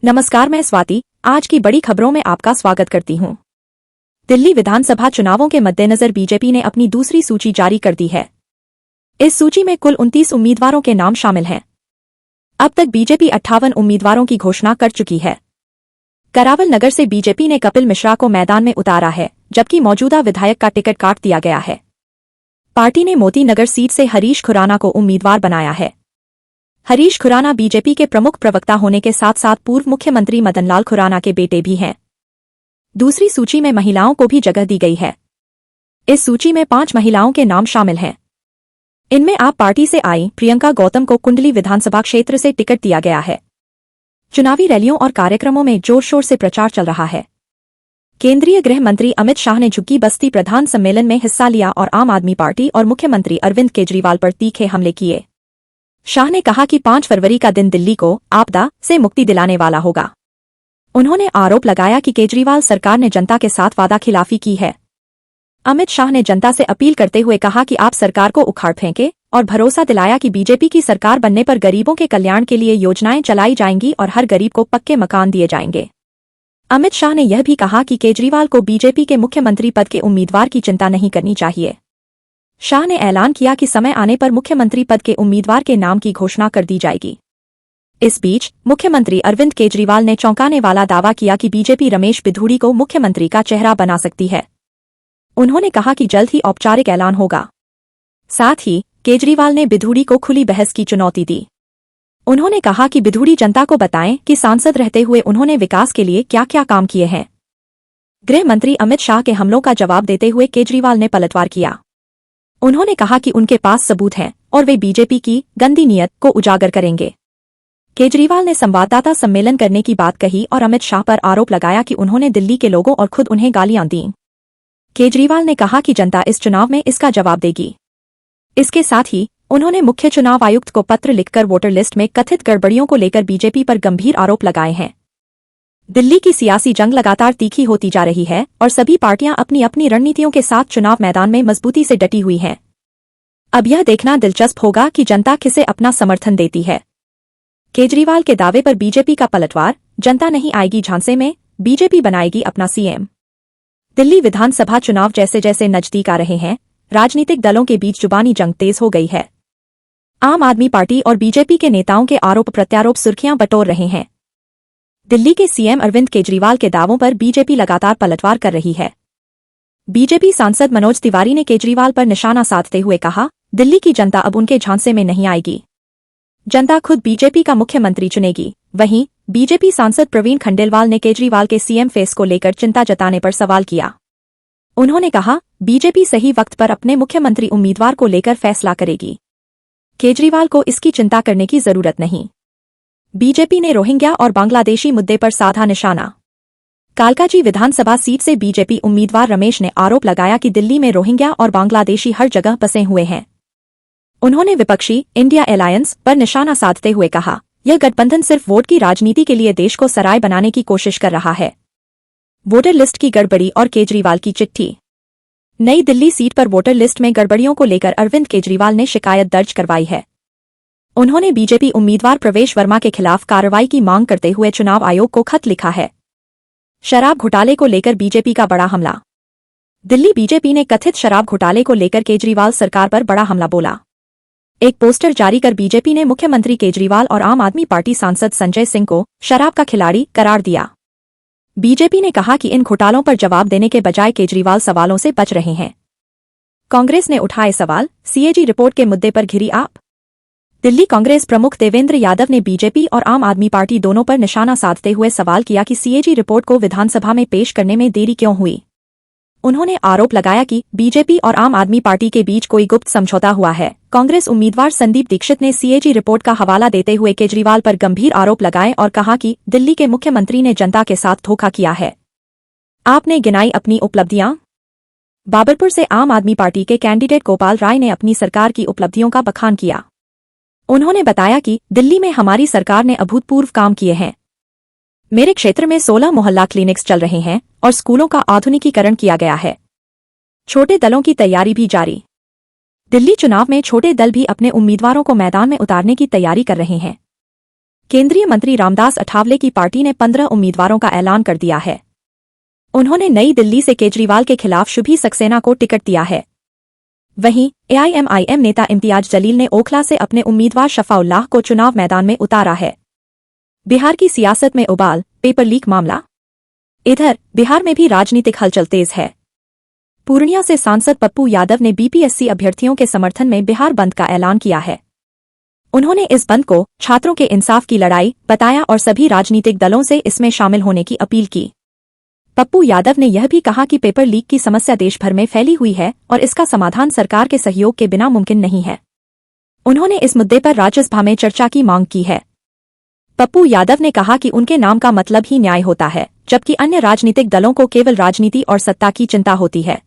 नमस्कार, मैं स्वाति आज की बड़ी खबरों में आपका स्वागत करती हूं। दिल्ली विधानसभा चुनावों के मद्देनजर बीजेपी ने अपनी दूसरी सूची जारी कर दी है। इस सूची में कुल 29 उम्मीदवारों के नाम शामिल हैं। अब तक बीजेपी 58 उम्मीदवारों की घोषणा कर चुकी है। करावल नगर से बीजेपी ने कपिल मिश्रा को मैदान में उतारा है, जबकि मौजूदा विधायक का टिकट काट दिया गया है। पार्टी ने मोती नगर सीट से हरीश खुराना को उम्मीदवार बनाया है। हरीश खुराना बीजेपी के प्रमुख प्रवक्ता होने के साथ साथ पूर्व मुख्यमंत्री मदनलाल खुराना के बेटे भी हैं। दूसरी सूची में महिलाओं को भी जगह दी गई है। इस सूची में 5 महिलाओं के नाम शामिल हैं। इनमें आप पार्टी से आई प्रियंका गौतम को कुंडली विधानसभा क्षेत्र से टिकट दिया गया है। चुनावी रैलियों और कार्यक्रमों में जोर शोर से प्रचार चल रहा है। केंद्रीय गृह मंत्री अमित शाह ने झुग्गी बस्ती प्रधान सम्मेलन में हिस्सा लिया और आम आदमी पार्टी और मुख्यमंत्री अरविंद केजरीवाल पर तीखे हमले किए। शाह ने कहा कि 5 फरवरी का दिन दिल्ली को आपदा से मुक्ति दिलाने वाला होगा। उन्होंने आरोप लगाया कि केजरीवाल सरकार ने जनता के साथ वादा खिलाफी की है। अमित शाह ने जनता से अपील करते हुए कहा कि आप सरकार को उखाड़ फेंके और भरोसा दिलाया कि बीजेपी की सरकार बनने पर गरीबों के कल्याण के लिए योजनाएं चलाई जाएंगी और हर गरीब को पक्के मकान दिए जाएंगे। अमित शाह ने यह भी कहा कि केजरीवाल को बीजेपी के मुख्यमंत्री पद के उम्मीदवार की चिंता नहीं करनी चाहिए। शाह ने ऐलान किया कि समय आने पर मुख्यमंत्री पद के उम्मीदवार के नाम की घोषणा कर दी जाएगी। इस बीच मुख्यमंत्री अरविंद केजरीवाल ने चौंकाने वाला दावा किया कि बीजेपी रमेश बिधूड़ी को मुख्यमंत्री का चेहरा बना सकती है। उन्होंने कहा कि जल्द ही औपचारिक ऐलान होगा। साथ ही केजरीवाल ने बिधूड़ी को खुली बहस की चुनौती दी। उन्होंने कहा कि बिधूड़ी जनता को बताएं कि सांसद रहते हुए उन्होंने विकास के लिए क्या क्या काम किए हैं। गृह मंत्री अमित शाह के हमलों का जवाब देते हुए केजरीवाल ने पलटवार किया। उन्होंने कहा कि उनके पास सबूत हैं और वे बीजेपी की गंदी नीयत को उजागर करेंगे। केजरीवाल ने संवाददाता सम्मेलन करने की बात कही और अमित शाह पर आरोप लगाया कि उन्होंने दिल्ली के लोगों और खुद उन्हें गालियां दीं। केजरीवाल ने कहा कि जनता इस चुनाव में इसका जवाब देगी। इसके साथ ही उन्होंने मुख्य चुनाव आयुक्त को पत्र लिखकर वोटर लिस्ट में कथित गड़बड़ियों को लेकर बीजेपी पर गंभीर आरोप लगाए हैं। दिल्ली की सियासी जंग लगातार तीखी होती जा रही है और सभी पार्टियां अपनी अपनी रणनीतियों के साथ चुनाव मैदान में मजबूती से डटी हुई हैं। अब यह देखना दिलचस्प होगा कि जनता किसे अपना समर्थन देती है। केजरीवाल के दावे पर बीजेपी का पलटवार, जनता नहीं आएगी झांसे में, बीजेपी बनाएगी अपना सीएम। दिल्ली विधानसभा चुनाव जैसे जैसे नजदीक आ रहे हैं, राजनीतिक दलों के बीच जुबानी जंग तेज हो गई है। आम आदमी पार्टी और बीजेपी के नेताओं के आरोप प्रत्यारोप सुर्खियां बटोर रहे हैं। दिल्ली के सीएम अरविंद केजरीवाल के दावों पर बीजेपी लगातार पलटवार कर रही है। बीजेपी सांसद मनोज तिवारी ने केजरीवाल पर निशाना साधते हुए कहा, दिल्ली की जनता अब उनके झांसे में नहीं आएगी। जनता खुद बीजेपी का मुख्यमंत्री चुनेगी। वहीं बीजेपी सांसद प्रवीण खंडेलवाल ने केजरीवाल के सीएम फेस को लेकर चिंता जताने पर सवाल किया। उन्होंने कहा, बीजेपी सही वक्त पर अपने मुख्यमंत्री उम्मीदवार को लेकर फैसला करेगी। केजरीवाल को इसकी चिंता करने की जरूरत नहीं। बीजेपी ने रोहिंग्या और बांग्लादेशी मुद्दे पर साधा निशाना। कालकाजी विधानसभा सीट से बीजेपी उम्मीदवार रमेश ने आरोप लगाया कि दिल्ली में रोहिंग्या और बांग्लादेशी हर जगह बसे हुए हैं। उन्होंने विपक्षी इंडिया अलायंस पर निशाना साधते हुए कहा, यह गठबंधन सिर्फ वोट की राजनीति के लिए देश को सराय बनाने की कोशिश कर रहा है। वोटर लिस्ट की गड़बड़ी और केजरीवाल की चिट्ठी। नई दिल्ली सीट पर वोटर लिस्ट में गड़बड़ियों को लेकर अरविंद केजरीवाल ने शिकायत दर्ज करवाई है। उन्होंने बीजेपी उम्मीदवार प्रवेश वर्मा के खिलाफ कार्रवाई की मांग करते हुए चुनाव आयोग को खत लिखा है। शराब घोटाले को लेकर बीजेपी का बड़ा हमला। दिल्ली बीजेपी ने कथित शराब घोटाले को लेकर केजरीवाल सरकार पर बड़ा हमला बोला। एक पोस्टर जारी कर बीजेपी ने मुख्यमंत्री केजरीवाल और आम आदमी पार्टी सांसद संजय सिंह को शराब का खिलाड़ी करार दिया। बीजेपी ने कहा कि इन घोटालों पर जवाब देने के बजाय केजरीवाल सवालों से बच रहे हैं। कांग्रेस ने उठाए सवाल, सीएजी रिपोर्ट के मुद्दे पर घिरी आप। दिल्ली कांग्रेस प्रमुख देवेंद्र यादव ने बीजेपी और आम आदमी पार्टी दोनों पर निशाना साधते हुए सवाल किया कि सीएजी रिपोर्ट को विधानसभा में पेश करने में देरी क्यों हुई। उन्होंने आरोप लगाया कि बीजेपी और आम आदमी पार्टी के बीच कोई गुप्त समझौता हुआ है। कांग्रेस उम्मीदवार संदीप दीक्षित ने सीएजी रिपोर्ट का हवाला देते हुए केजरीवाल पर गंभीर आरोप लगाए और कहा कि दिल्ली के मुख्यमंत्री ने जनता के साथ धोखा किया है। आपने गिनाई अपनी उपलब्धियां। बाबरपुर से आम आदमी पार्टी के कैंडिडेट गोपाल राय ने अपनी सरकार की उपलब्धियों का बखान किया। उन्होंने बताया कि दिल्ली में हमारी सरकार ने अभूतपूर्व काम किए हैं। मेरे क्षेत्र में 16 मोहल्ला क्लिनिक्स चल रहे हैं और स्कूलों का आधुनिकीकरण किया गया है। छोटे दलों की तैयारी भी जारी। दिल्ली चुनाव में छोटे दल भी अपने उम्मीदवारों को मैदान में उतारने की तैयारी कर रहे हैं। केंद्रीय मंत्री रामदास अठावले की पार्टी ने 15 उम्मीदवारों का ऐलान कर दिया है। उन्होंने नई दिल्ली से केजरीवाल के खिलाफ शुभी सक्सेना को टिकट दिया है। वहीं एआईएमआईएम नेता इम्तियाज जलील ने ओखला से अपने उम्मीदवार शफाउल्लाह को चुनाव मैदान में उतारा है। बिहार की सियासत में उबाल, पेपर लीक मामला। इधर बिहार में भी राजनीतिक हलचल तेज है। पूर्णिया से सांसद पप्पू यादव ने बीपीएससी अभ्यर्थियों के समर्थन में बिहार बंद का ऐलान किया है। उन्होंने इस बंद को छात्रों के इंसाफ की लड़ाई बताया और सभी राजनीतिक दलों से इसमें शामिल होने की अपील की। पप्पू यादव ने यह भी कहा कि पेपर लीक की समस्या देश भर में फैली हुई है और इसका समाधान सरकार के सहयोग के बिना मुमकिन नहीं है। उन्होंने इस मुद्दे पर राज्यसभा में चर्चा की मांग की है। पप्पू यादव ने कहा कि उनके नाम का मतलब ही न्याय होता है, जबकि अन्य राजनीतिक दलों को केवल राजनीति और सत्ता की चिंता होती है।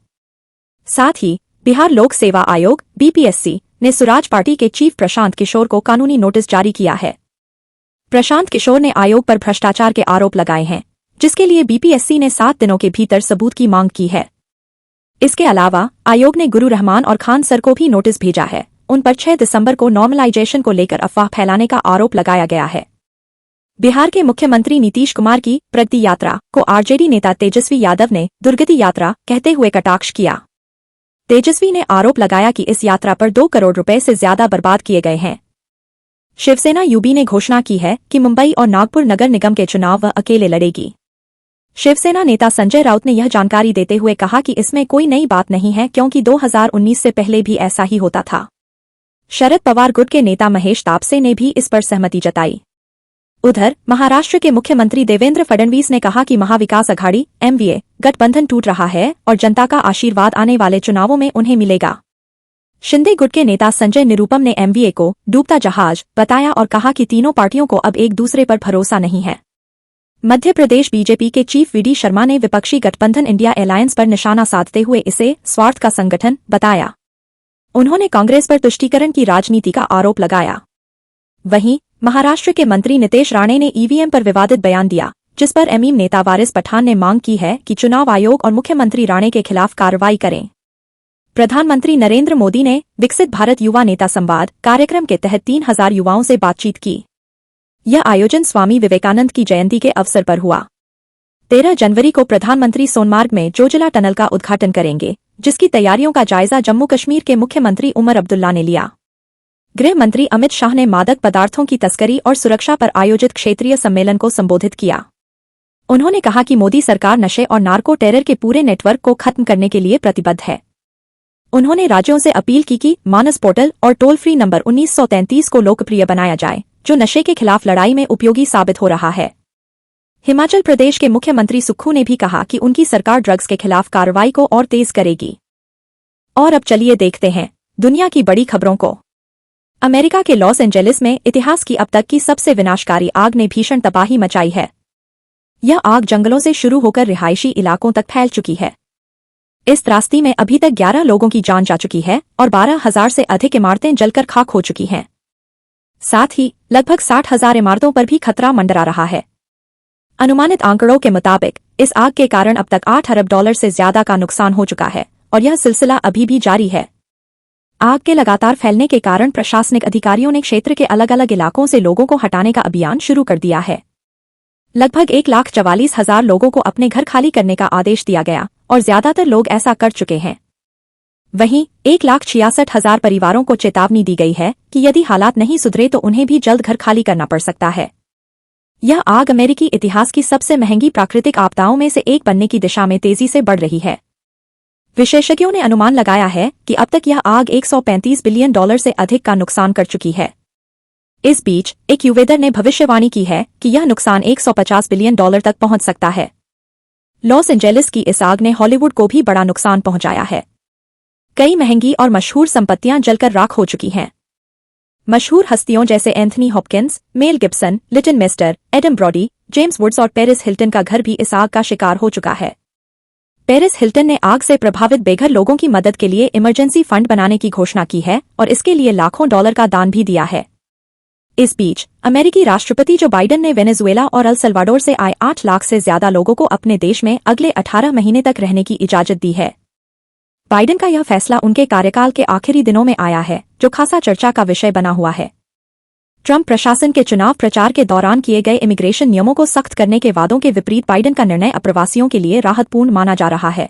साथ ही बिहार लोक सेवा आयोग बीपीएससी ने सुराज पार्टी के चीफ प्रशांत किशोर को कानूनी नोटिस जारी किया है। प्रशांत किशोर ने आयोग पर भ्रष्टाचार के आरोप लगाए हैं, जिसके लिए बीपीएससी ने 7 दिनों के भीतर सबूत की मांग की है। इसके अलावा आयोग ने गुरु रहमान और खान सर को भी नोटिस भेजा है। उन पर 6 दिसंबर को नॉर्मलाइजेशन को लेकर अफवाह फैलाने का आरोप लगाया गया है। बिहार के मुख्यमंत्री नीतीश कुमार की प्रगति यात्रा को आरजेडी नेता तेजस्वी यादव ने दुर्गति यात्रा कहते हुए कटाक्ष किया। तेजस्वी ने आरोप लगाया कि इस यात्रा पर 2 करोड़ रुपए से ज्यादा बर्बाद किए गए हैं। शिवसेना यूबी ने घोषणा की है कि मुंबई और नागपुर नगर निगम के चुनाव वह अकेले लड़ेगी। शिवसेना नेता संजय राउत ने यह जानकारी देते हुए कहा कि इसमें कोई नई बात नहीं है, क्योंकि 2019 से पहले भी ऐसा ही होता था। शरद पवार गुट के नेता महेश तापसे ने भी इस पर सहमति जताई। उधर महाराष्ट्र के मुख्यमंत्री देवेंद्र फडणवीस ने कहा कि महाविकास अघाड़ी एमवीए गठबंधन टूट रहा है और जनता का आशीर्वाद आने वाले चुनावों में उन्हें मिलेगा। शिंदे गुट के नेता संजय निरुपम ने एमवीए को डूबता जहाज बताया और कहा कि तीनों पार्टियों को अब एक दूसरे पर भरोसा नहीं है। मध्य प्रदेश बीजेपी के चीफ वीडी शर्मा ने विपक्षी गठबंधन इंडिया अलायंस पर निशाना साधते हुए इसे स्वार्थ का संगठन बताया। उन्होंने कांग्रेस पर तुष्टीकरण की राजनीति का आरोप लगाया। वहीं महाराष्ट्र के मंत्री नितेश राणे ने ईवीएम पर विवादित बयान दिया, जिस पर एमईएम नेता वारिस पठान ने मांग की है कि चुनाव आयोग और मुख्यमंत्री राणे के खिलाफ कार्रवाई करें। प्रधानमंत्री नरेंद्र मोदी ने विकसित भारत युवा नेता संवाद कार्यक्रम के तहत 3000 युवाओं से बातचीत की। यह आयोजन स्वामी विवेकानंद की जयंती के अवसर पर हुआ। 13 जनवरी को प्रधानमंत्री सोनमार्ग में जोजिला टनल का उद्घाटन करेंगे, जिसकी तैयारियों का जायजा जम्मू कश्मीर के मुख्यमंत्री उमर अब्दुल्ला ने लिया। गृह मंत्री अमित शाह ने मादक पदार्थों की तस्करी और सुरक्षा पर आयोजित क्षेत्रीय सम्मेलन को संबोधित किया। उन्होंने कहा कि मोदी सरकार नशे और नार्को टेरर के पूरे नेटवर्क को खत्म करने के लिए प्रतिबद्ध है। उन्होंने राज्यों से अपील की कि मानस पोर्टल और टोल फ्री नंबर 1933 को लोकप्रिय बनाया जाए, जो नशे के खिलाफ लड़ाई में उपयोगी साबित हो रहा है। हिमाचल प्रदेश के मुख्यमंत्री सुक्खू ने भी कहा कि उनकी सरकार ड्रग्स के खिलाफ कार्रवाई को और तेज करेगी। और अब चलिए देखते हैं दुनिया की बड़ी खबरों को। अमेरिका के लॉस एंजेलिस में इतिहास की अब तक की सबसे विनाशकारी आग ने भीषण तबाही मचाई है। यह आग जंगलों से शुरू होकर रिहायशी इलाकों तक फैल चुकी है। इस त्रासदी में अभी तक 11 लोगों की जान जा चुकी है और 12,000 से अधिक इमारतें जलकर खाक हो चुकी हैं। साथ ही लगभग 60,000 इमारतों पर भी खतरा मंडरा रहा है। अनुमानित आंकड़ों के मुताबिक इस आग के कारण अब तक $8 अरब से ज्यादा का नुकसान हो चुका है और यह सिलसिला अभी भी जारी है। आग के लगातार फैलने के कारण प्रशासनिक अधिकारियों ने क्षेत्र के अलग अलग इलाकों से लोगों को हटाने का अभियान शुरू कर दिया है। लगभग 1,44,000 लोगों को अपने घर खाली करने का आदेश दिया गया और ज्यादातर लोग ऐसा कर चुके हैं। वहीं 1,66,000 परिवारों को चेतावनी दी गई है कि यदि हालात नहीं सुधरे तो उन्हें भी जल्द घर खाली करना पड़ सकता है। यह आग अमेरिकी इतिहास की सबसे महंगी प्राकृतिक आपदाओं में से एक बनने की दिशा में तेजी से बढ़ रही है। विशेषज्ञों ने अनुमान लगाया है कि अब तक यह आग $135 बिलियन से अधिक का नुकसान कर चुकी है। इस बीच एक युवेदर ने भविष्यवाणी की है कि यह नुकसान $150 बिलियन तक पहुंच सकता है। लॉस एंजेलिस की इस आग ने हॉलीवुड को भी बड़ा नुकसान पहुंचाया है। कई महंगी और मशहूर संपत्तियां जलकर राख हो चुकी हैं। मशहूर हस्तियों जैसे Anthony Hopkins, Mel Gibson, Leighton Meester, Adam Brody, James Woods और पेरिस हिल्टन का घर भी इस आग का शिकार हो चुका है। पेरिस हिल्टन ने आग से प्रभावित बेघर लोगों की मदद के लिए इमरजेंसी फंड बनाने की घोषणा की है और इसके लिए लाखों डॉलर का दान भी दिया है। इस बीच अमेरिकी राष्ट्रपति जो बाइडेन ने वेनेजुएला और अल सल्वाडोर से आए 8 लाख से ज्यादा लोगों को अपने देश में अगले 18 महीने तक रहने की इजाजत दी है। बाइडेन का यह फैसला उनके कार्यकाल के आखिरी दिनों में आया है, जो खासा चर्चा का विषय बना हुआ है। ट्रंप प्रशासन के चुनाव प्रचार के दौरान किए गए इमिग्रेशन नियमों को सख्त करने के वादों के विपरीत बाइडेन का निर्णय अप्रवासियों के लिए राहतपूर्ण माना जा रहा है।